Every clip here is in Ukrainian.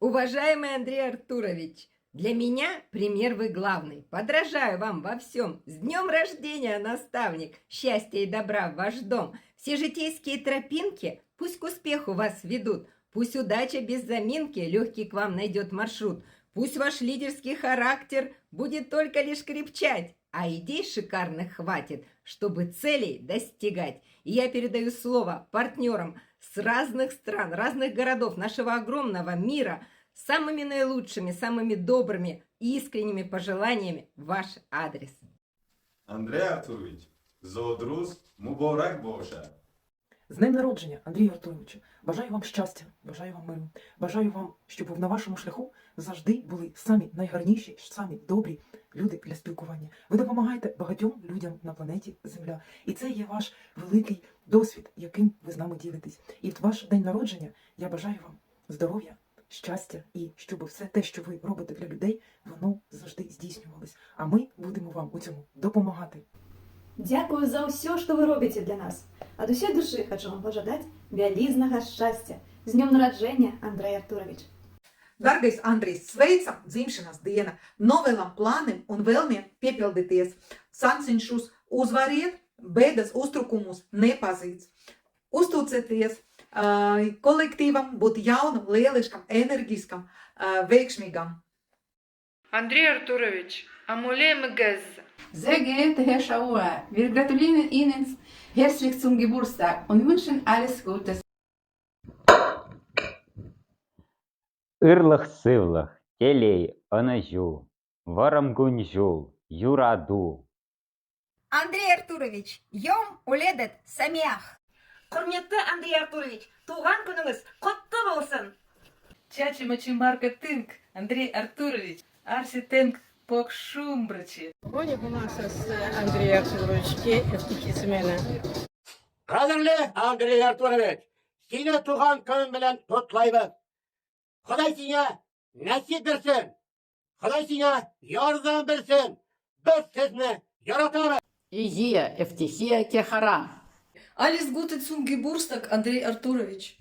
Уважаемый Андрей Артурович, для меня пример вы главный. Подражаю вам во всем. С днем рождения, наставник! Счастья и добра в ваш дом. Все житейские тропинки пусть к успеху вас ведут. Пусть удача без заминки легкий к вам найдет маршрут. Пусть ваш лидерский характер будет только лишь крепчать, а идей шикарных хватит, чтобы целей достигать. И я передаю слово партнерам с разных стран, разных городов нашего огромного мира с самыми наилучшими, самыми добрыми и искренними пожеланиями в ваш адрес. Андрей Артурович, зодрус муборак Боже. З днем народження, Андрію Артуровичу! Бажаю вам щастя, бажаю вам миру, бажаю вам, щоб на вашому шляху завжди були самі найгарніші, самі добрі люди для спілкування. Ви допомагаєте багатьом людям на планеті Земля. І це є ваш великий досвід, яким ви з нами ділитесь. І в ваш день народження я бажаю вам здоров'я, щастя і щоб все те, що ви робите для людей, воно завжди здійснювалось. А ми будемо вам у цьому допомагати. Дякую за все, що ви робите для нас. От усей души хочу вам пожелать вялизного счастья. С днем народжения, Андрей Артурович! Dargais Andrijs, sveicam dzimšanas diena, novēlam plānim un vēlmiem piepildīties. Sanciņšus uzvariet, bēdas uztrukumus nepazīst. Uzticieties kolektīvam, būt jaunam, lieliskam, enerģiskam, veiksmīgam. Андрей Артурович, амуле мгез. Sehr geehrter Herr Schauer, wir gratulieren Ihnen herzlich zum Geburtstag und wünschen alles Gute. Ырлых-сывлых, телей, анажу, варамгунжул, юраду. Андрей Артурович, йом уледет самиях. Құрметті Андрей Артурович, туған күніңіз құтты болсын. Чачи-мачи маркетинг, Андрей Артурович, арситенг покшумбрачи. Сегодня у нас Андрей Артурович ефтихисімені. Қадірлі Андрей Артурович, сені туған күн білен құттықтаймыз. Құдай сені нәсіп берсін. Құдай сені ярдәм берсін. Біз сізні яратамыз. Ие, Евтихия Кехара. Алис гуте цум Geburtstag, Андрей Артурович.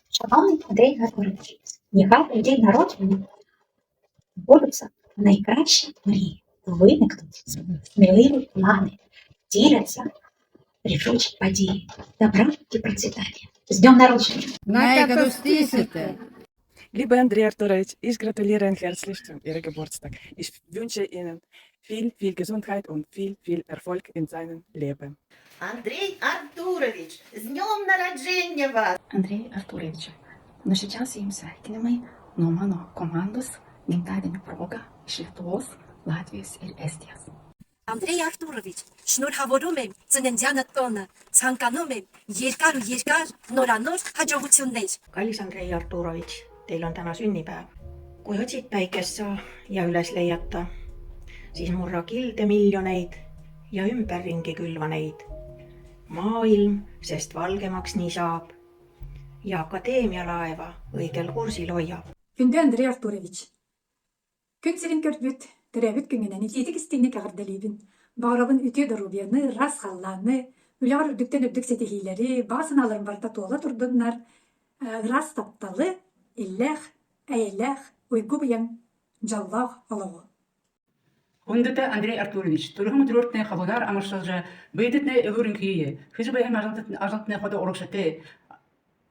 Шановний Андрій Артурович, нехай у день народження збудуться найкращі мрії, виникнуть сміливі плани, діляться рішучі події, добра і процвітання. З днем народження! Найгадустисите! Lieber André Arturovich, ich gratuliere Ihnen herzlich zu Ihrem Geburtstag. Ich wünsche Ihnen viel, viel Gesundheit und viel, viel Erfolg in seinem Leben. Андрей Артурович, з днем народження вас! Андрей Артурович, nuoširdžiausiai jums sveikinimai nuo mano komandos gimtadienio proga iš Lietuvos, Latvijos ir Estijos. Андрей Артурович, շնորհավորում եմ ծննդյանդ տոնը, ցանկանում եմ երկար ու երկար նորանոր հաջողություններ. Kallis Andrei Arturovich, teil on täna sünnipäev. Kui otsid päikest ja üles leiata, siis murra kilde miljoneid ja ümberringi külva neid. Maailm, sest valgemaks nii saab ja akadeemialaeva õigel kursil hoiab. Күнде Андрей Артурович. Күн сирин көрбүт, төрөбүт күнгенен итидик истиңни кагырдалибин. Бағырабын үтө дорубияны, рас халланы, үләгар үрдүктен үрдүк сетихилери, басын алырын барта туола турдуннар, рас тапталы, иллэх, әйлэх, уйгу биян, жаллах алығы. Ундата Андрей Артурович, турхам трортне хабодар амаршалжа, бейдетне эвуринкие, хижи бэйхам ажалтне хода орокшате,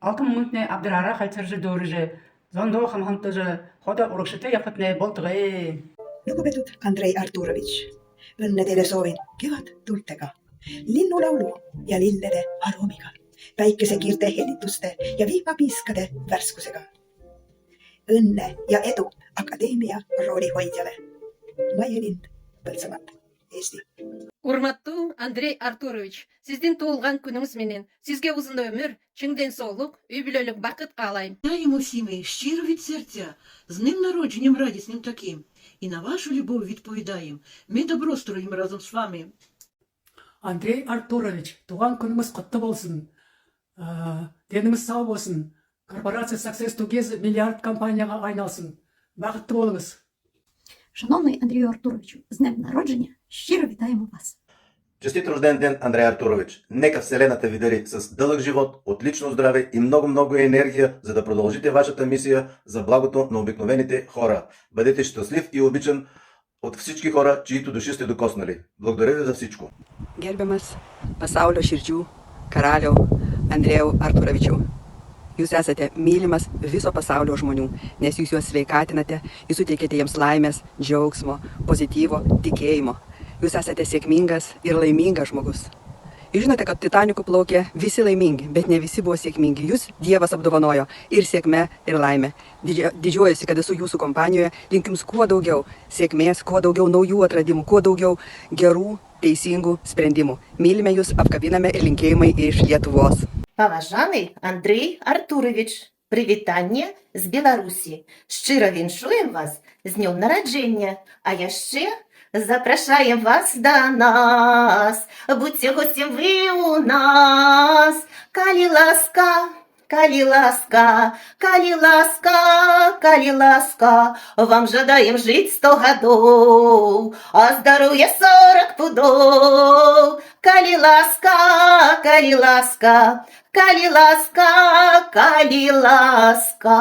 алтын мунтне Абдырара хальцаржа дорыжа, зондо хамхантажа хода орокшате япатне болтгае. Lugupeetud Andrei Arturovich, õnne teile soovin kevadtultega, linnulaulu ja lillede aroomiga, päikesekiirte helituste ja vihmapiiskade värskusega. Õnne ja edu akadeemia roolihoidjale. Maie lind, Põltsamaalt, Eesti. Урматтуу Андрей Артурович, сиздин туылган күнүңүз менен сизге узун өмүр, чың денсаулык, үй бүлөлүк бакыт каалайм. Вітаємо всі ми щиро від серця, з ним народженням радісним таким. І на вашу любов відповідаємо. Ми добро строїмо разом з вами. Андрей Артурович, туған күніңіз құтты болсын. Деніңіз сау болсын. Корпорация Success Together миллиард компанияға айналсын. Бақытты болыңыз. Шановний Андрію Артуровичу, з днем народження щиро вітаємо вас. Честит рожден ден, Андрей Артурович! Нека Вселената ви дари с дълъг живот, отлично здраве и много енергия, за да продължите вашата мисия за благото на обикновените хора. Бъдете щастлив и обичан от всички хора, чието души сте докоснали. Благодаря ви за всичко. Gerbiamas pasaulio širdžių karaliau Andrėjau Arturavičiau. Jūs esate mylimas viso pasaulio žmonių, nes jūs juos sveikatinate, jūs suteikėte jiems laimės, džiaugsmo, pozityvo, tikėjimo. Jūs esate sėkmingas ir laimingas žmogus. Jūs žinote, kad Titaniku plaukė visi laimingi, bet ne visi buvo sėkmingi. Jūs Dievas apdovanojo ir sėkme, ir laimė. Didžiuojasi, kad esu jūsų kompanijoje. Linkiu jums kuo daugiau sėkmės, kuo daugiau naujų atradimų, kuo daugiau gerų, teisingų sprendimų. Mylime jūs, apkabiname ir linkėjimai iš Lietuvos. Поважаний Андрій Артурович, привітання з Білорусі. Щиро віншуємо вас з днем народження, а я ще запрошуємо вас до нас. Будьте гостем ви у нас. Калі ласка, калі ласка, калі ласка, калі ласка, вам жадаем жить 100 годов, а здоровья 40 пудов. Калі ласка, калі ласка, калі ласка, калі ласка.